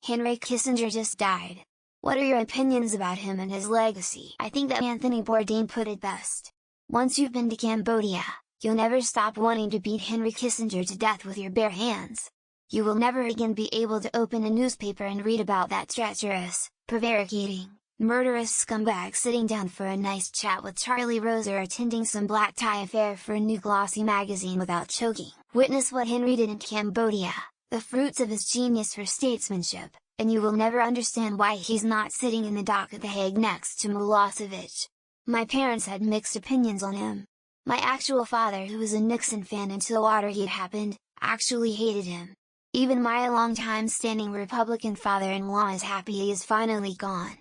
Henry Kissinger just died. What are your opinions about him and his legacy? I think that Anthony Bourdain put it best. Once you've been to Cambodia, you'll never stop wanting to beat Henry Kissinger to death with your bare hands. You will never again be able to open a newspaper and read about that treacherous, prevaricating, murderous scumbag sitting down for a nice chat with Charlie Rose or attending some black tie affair for a new glossy magazine without choking. Witness what Henry did in Cambodia, the fruits of his genius for statesmanship, and you will never understand why he's not sitting in the dock at The Hague next to Milosevic. My parents had mixed opinions on him. My actual father, who was a Nixon fan until Watergate happened, actually hated him. Even my long-time standing Republican father-in-law is happy he is finally gone.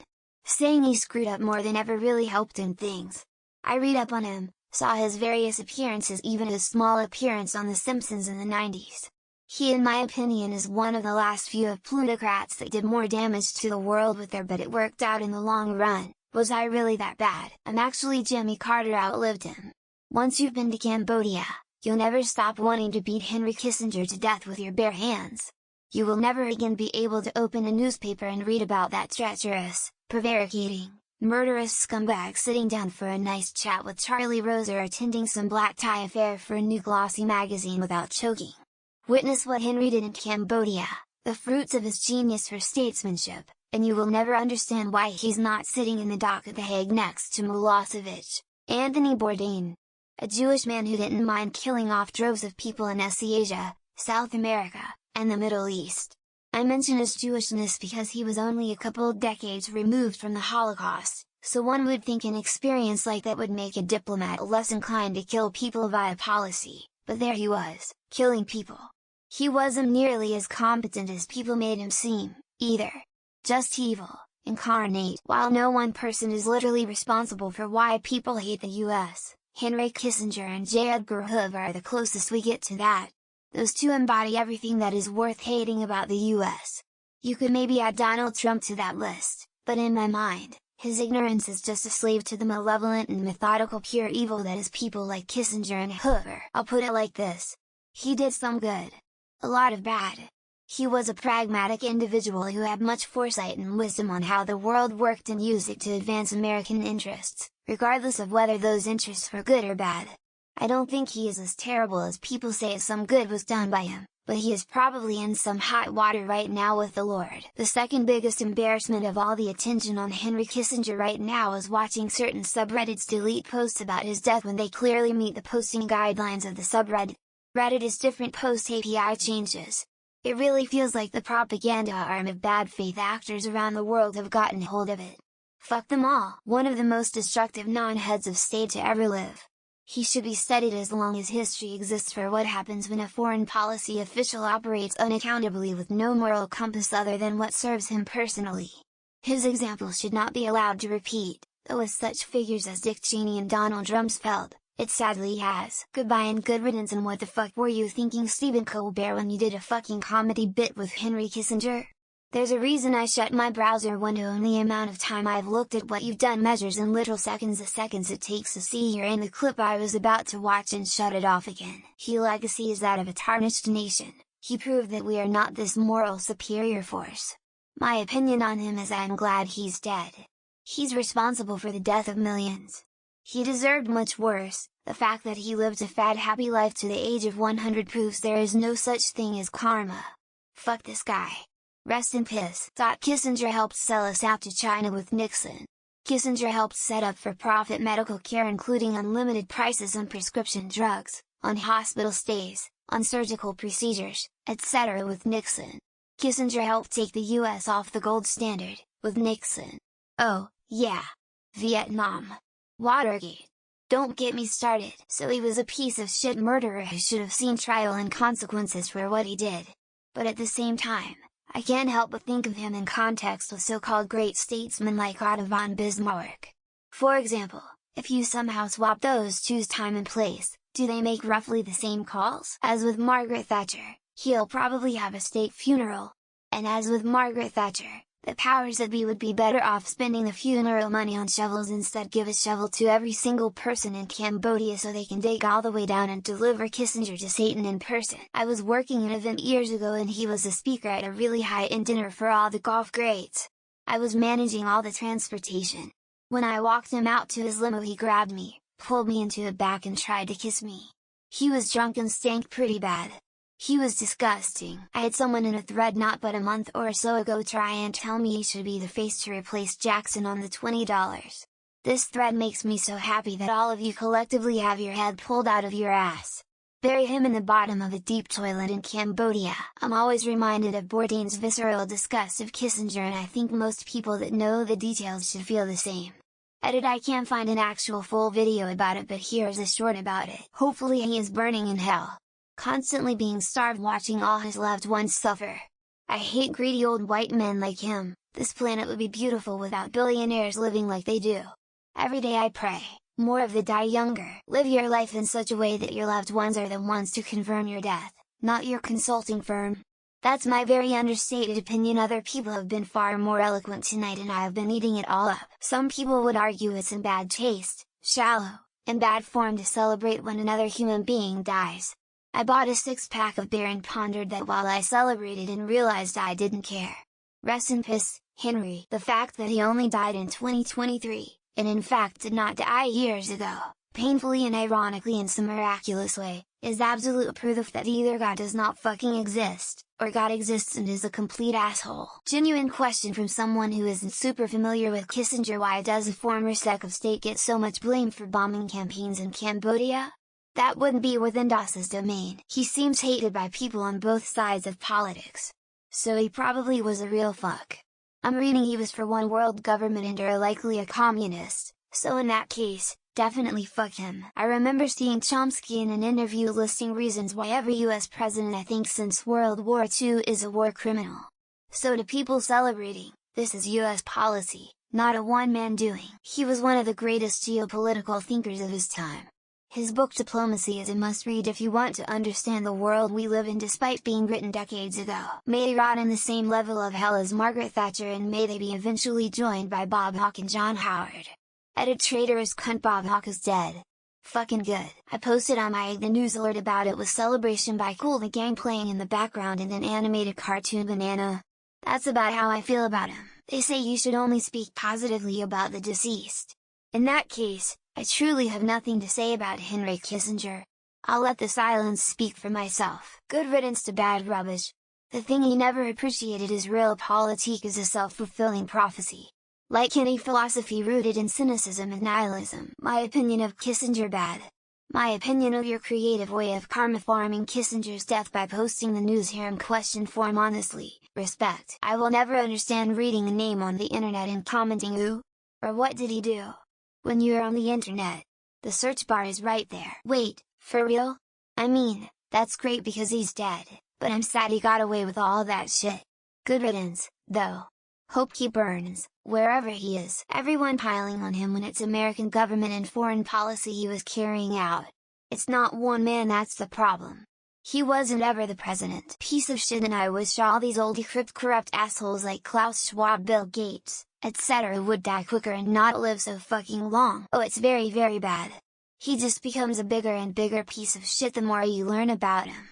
Saying he screwed up more than ever really helped him things. I read up on him, saw his various appearances, even his small appearance on The Simpsons in the 90s. He, in my opinion, is one of the last few of plutocrats that did more damage to the world with their but it worked out in the long run. Was I really that bad? Actually Jimmy Carter outlived him. Once you've been to Cambodia, you'll never stop wanting to beat Henry Kissinger to death with your bare hands. You will never again be able to open a newspaper and read about that treacherous, prevaricating, murderous scumbag sitting down for a nice chat with Charlie Rose or attending some black tie affair for a new glossy magazine without choking. Witness what Henry did in Cambodia, the fruits of his genius for statesmanship, and you will never understand why he's not sitting in the dock at The Hague next to Milosevic. Anthony Bourdain, a Jewish man who didn't mind killing off droves of people in Asia, South America, and the Middle East. I mention his Jewishness because he was only a couple decades removed from the Holocaust, so one would think an experience like that would make a diplomat less inclined to kill people via policy, but there he was, killing people. He wasn't nearly as competent as people made him seem, either. Just evil, incarnate. While no one person is literally responsible for why people hate the US, Henry Kissinger and J. Edgar Hoover are the closest we get to that. Those two embody everything that is worth hating about the US. You could maybe add Donald Trump to that list, but in my mind, his ignorance is just a slave to the malevolent and methodical pure evil that is people like Kissinger and Hoover. I'll put it like this. He did some good. A lot of bad. He was a pragmatic individual who had much foresight and wisdom on how the world worked and used it to advance American interests, regardless of whether those interests were good or bad. I don't think he is as terrible as people say. Some good was done by him, but he is probably in some hot water right now with the Lord. The second biggest embarrassment of all the attention on Henry Kissinger right now is watching certain subreddits delete posts about his death when they clearly meet the posting guidelines of the subreddit. Reddit is different post API changes. It really feels like the propaganda arm of bad faith actors around the world have gotten hold of it. Fuck them all. One of the most destructive non-heads of state to ever live. He should be studied as long as history exists for what happens when a foreign policy official operates unaccountably with no moral compass other than what serves him personally. His example should not be allowed to repeat, though with such figures as Dick Cheney and Donald Rumsfeld, it sadly has. Goodbye and good riddance. And what the fuck were you thinking, Stephen Colbert, when you did a fucking comedy bit with Henry Kissinger? There's a reason I shut my browser window and the amount of time I've looked at what you've done measures in literal seconds, the seconds it takes to see you're in the clip I was about to watch and shut it off again. His legacy is that of a tarnished nation. He proved that we are not this moral superior force. My opinion on him is I'm glad he's dead. He's responsible for the death of millions. He deserved much worse. The fact that he lived a fat happy life to the age of 100 proves there is no such thing as karma. Fuck this guy. Rest in piss. Kissinger helped sell us out to China with Nixon. Kissinger helped set up for-profit medical care, including unlimited prices on prescription drugs, on hospital stays, on surgical procedures, etc. with Nixon. Kissinger helped take the US off the gold standard, with Nixon. Oh, yeah. Vietnam. Watergate. Don't get me started. So he was a piece of shit murderer who should have seen trial and consequences for what he did. But at the same time, I can't help but think of him in context with so-called great statesmen like Otto von Bismarck. For example, if you somehow swap those two's time and place, do they make roughly the same calls? As with Margaret Thatcher, he'll probably have a state funeral. And as with Margaret Thatcher, The powers that be would be better off spending the funeral money on shovels. Instead, give a shovel to every single person in Cambodia so they can dig all the way down and deliver Kissinger to Satan in person. I was working an event years ago and he was a speaker at a really high-end dinner for all the golf greats. I was managing all the transportation. When I walked him out to his limo, he grabbed me, pulled me into the back and tried to kiss me. He was drunk and stank pretty bad. He was disgusting. I had someone in a thread not but a month or so ago try and tell me he should be the face to replace Jackson on the $20. This thread makes me so happy that all of you collectively have your head pulled out of your ass. Bury him in the bottom of a deep toilet in Cambodia. I'm always reminded of Bourdain's visceral disgust of Kissinger, and I think most people that know the details should feel the same. Edit: I can't find an actual full video about it, but here's a short about it. Hopefully he is burning in hell, constantly being starved, watching all his loved ones suffer. I hate greedy old white men like him. This planet would be beautiful without billionaires living like they do. Every day I pray, more of the die younger. Live your life in such a way that your loved ones are the ones to confirm your death, not your consulting firm. That's my very understated opinion. Other people have been far more eloquent tonight and I have been eating it all up. Some people would argue it's in bad taste, shallow, and bad form to celebrate when another human being dies. I bought a 6-pack of beer and pondered that while I celebrated and realized I didn't care. Rest in peace, Henry. The fact that he only died in 2023, and in fact did not die years ago, painfully and ironically in some miraculous way, is absolute proof that either God does not fucking exist, or God exists and is a complete asshole. Genuine question from someone who isn't super familiar with Kissinger: why does a former sec of state get so much blame for bombing campaigns in Cambodia? That wouldn't be within DOS's domain. He seems hated by people on both sides of politics. So he probably was a real fuck. I'm reading he was for one world government and are likely a communist, so in that case, definitely fuck him. I remember seeing Chomsky in an interview listing reasons why every US president I think since World War II is a war criminal. So to people celebrating, this is US policy, not a one-man doing. He was one of the greatest geopolitical thinkers of his time. His book Diplomacy is a must-read if you want to understand the world we live in, despite being written decades ago. May they rot in the same level of hell as Margaret Thatcher, and may they be eventually joined by Bob Hawke and John Howard. Edit: traitorous cunt, Bob Hawke is dead. Fucking good. I posted on my The News alert about it with Celebration by Kool the Gang playing in the background and an animated cartoon banana. That's about how I feel about him. They say you should only speak positively about the deceased. In that case, I truly have nothing to say about Henry Kissinger. I'll let the silence speak for myself. Good riddance to bad rubbish. The thing he never appreciated is realpolitik is a self-fulfilling prophecy. Like any philosophy rooted in cynicism and nihilism. My opinion of Kissinger: bad. My opinion of your creative way of karma farming Kissinger's death by posting the news here in question form: honestly, respect. I will never understand reading a name on the internet and commenting "ooh," or "what did he do?" When you're on the internet, the search bar is right there. Wait, for real? I mean, that's great because he's dead, but I'm sad he got away with all that shit. Good riddance, though. Hope he burns, wherever he is. Everyone piling on him when it's American government and foreign policy he was carrying out. It's not one man that's the problem. He wasn't ever the president. Piece of shit, and I wish all these old decrypt corrupt assholes like Klaus Schwab, Bill Gates, etc. would die quicker and not live so fucking long. Oh, it's very very bad. He just becomes a bigger and bigger piece of shit the more you learn about him.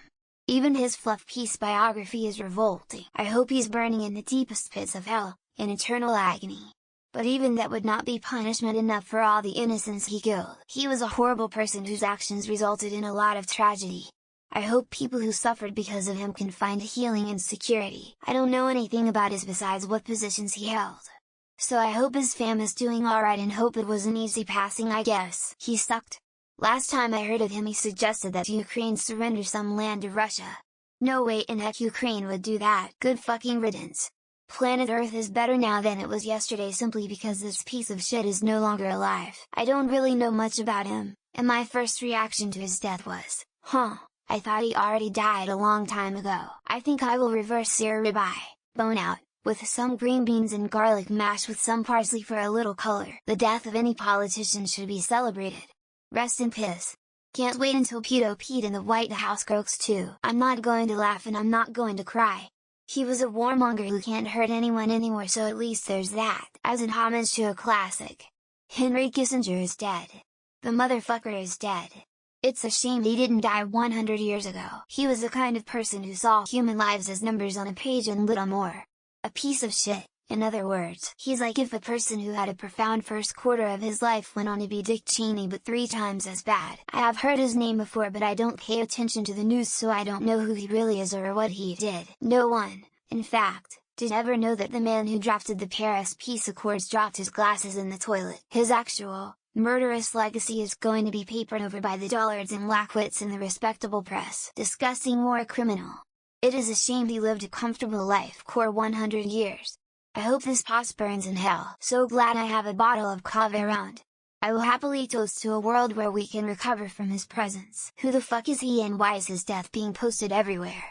Even his fluff piece biography is revolting. I hope he's burning in the deepest pits of hell, in eternal agony. But even that would not be punishment enough for all the innocents he killed. He was a horrible person whose actions resulted in a lot of tragedy. I hope people who suffered because of him can find healing and security. I don't know anything about his besides what positions he held. So I hope his fam is doing alright and hope it was an easy passing, I guess. He sucked. Last time I heard of him he suggested that Ukraine surrender some land to Russia. No way in heck Ukraine would do that. Good fucking riddance. Planet Earth is better now than it was yesterday simply because this piece of shit is no longer alive. I don't really know much about him, and my first reaction to his death was, I thought he already died a long time ago. I think I will reverse sear ribeye, bone out, with some green beans and garlic mash with some parsley for a little color. The death of any politician should be celebrated. Rest in peace. Can't wait until Pedo Pete in the White House croaks too. I'm not going to laugh and I'm not going to cry. He was a warmonger who can't hurt anyone anymore, so at least there's that. As in homage to a classic. Henry Kissinger is dead. The motherfucker is dead. It's a shame he didn't die 100 years ago. He was the kind of person who saw human lives as numbers on a page and little more. A piece of shit, in other words. He's like if a person who had a profound first quarter of his life went on to be Dick Cheney but 3 times as bad. I have heard his name before, but I don't pay attention to the news, so I don't know who he really is or what he did. No one, in fact, did ever know that the man who drafted the Paris Peace Accords dropped his glasses in the toilet. His actual, murderous legacy is going to be papered over by the dullards and lackwits in the respectable press. Disgusting war criminal. It is a shame he lived a comfortable life for 100 years. I hope this poss burns in hell. So glad I have a bottle of cava around. I will happily toast to a world where we can recover from his presence. Who the fuck is he and why is his death being posted everywhere?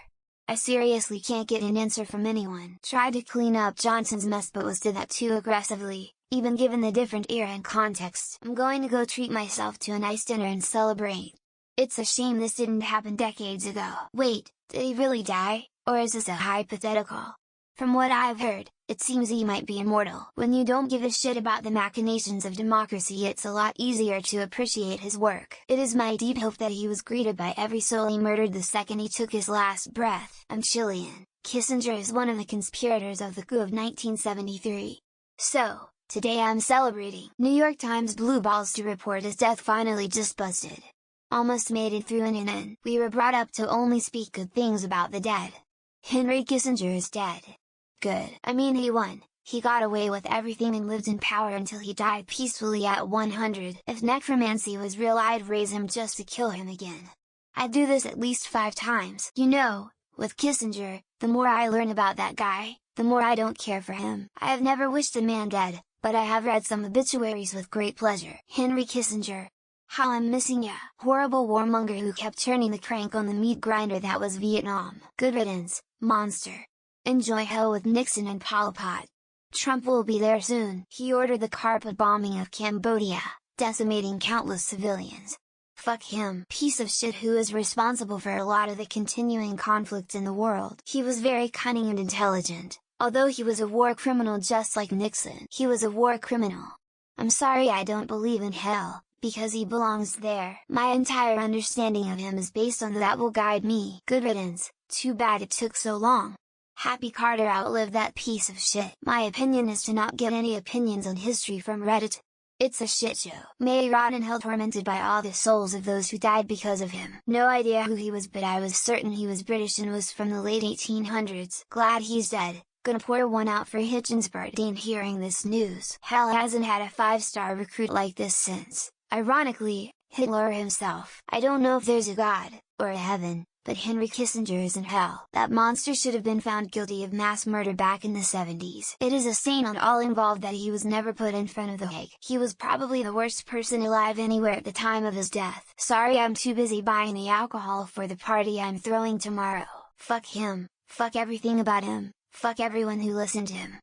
I seriously can't get an answer from anyone. Tried to clean up Johnson's mess but was did that too aggressively, even given the different era and context. I'm going to go treat myself to a nice dinner and celebrate. It's a shame this didn't happen decades ago. Wait, did he really die, or is this a hypothetical? From what I've heard, it seems he might be immortal. When you don't give a shit about the machinations of democracy, it's a lot easier to appreciate his work. It is my deep hope that he was greeted by every soul he murdered the second he took his last breath. I'm Chilean. Kissinger is one of the conspirators of the coup of 1973. So, today I'm celebrating. New York Times blue balls to report his death finally just busted. Almost made it through CNN. We were brought up to only speak good things about the dead. Henry Kissinger is dead. Good. I mean, he won. He got away with everything and lived in power until he died peacefully at 100. If necromancy was real, I'd raise him just to kill him again. I'd do this at least 5 times. You know, with Kissinger, the more I learn about that guy, the more I don't care for him. I have never wished a man dead, but I have read some obituaries with great pleasure. Henry Kissinger. How I'm missing ya. Horrible warmonger who kept turning the crank on the meat grinder that was Vietnam. Good riddance, monster. Enjoy hell with Nixon and Pol Pot. Trump will be there soon. He ordered the carpet bombing of Cambodia, decimating countless civilians. Fuck him. Piece of shit who is responsible for a lot of the continuing conflicts in the world. He was very cunning and intelligent, although he was a war criminal just like Nixon. He was a war criminal. I'm sorry I don't believe in hell, because he belongs there. My entire understanding of him is based on that will guide me. Good riddance, too bad it took so long. Happy Carter outlived that piece of shit. My opinion is to not get any opinions on history from Reddit. It's a shit show. May he rot in hell tormented by all the souls of those who died because of him. No idea who he was, but I was certain he was British and was from the late 1800s. Glad he's dead. Gonna pour one out for Hitchens Bardeen hearing this news. Hell hasn't had a 5-star recruit like this since, ironically, Hitler himself. I don't know if there's a God, or a heaven, but Henry Kissinger is in hell. That monster should have been found guilty of mass murder back in the 70s. It is a stain on all involved that he was never put in front of the Hague. He was probably the worst person alive anywhere at the time of his death. Sorry I'm too busy buying the alcohol for the party I'm throwing tomorrow. Fuck him, fuck everything about him, fuck everyone who listened to him.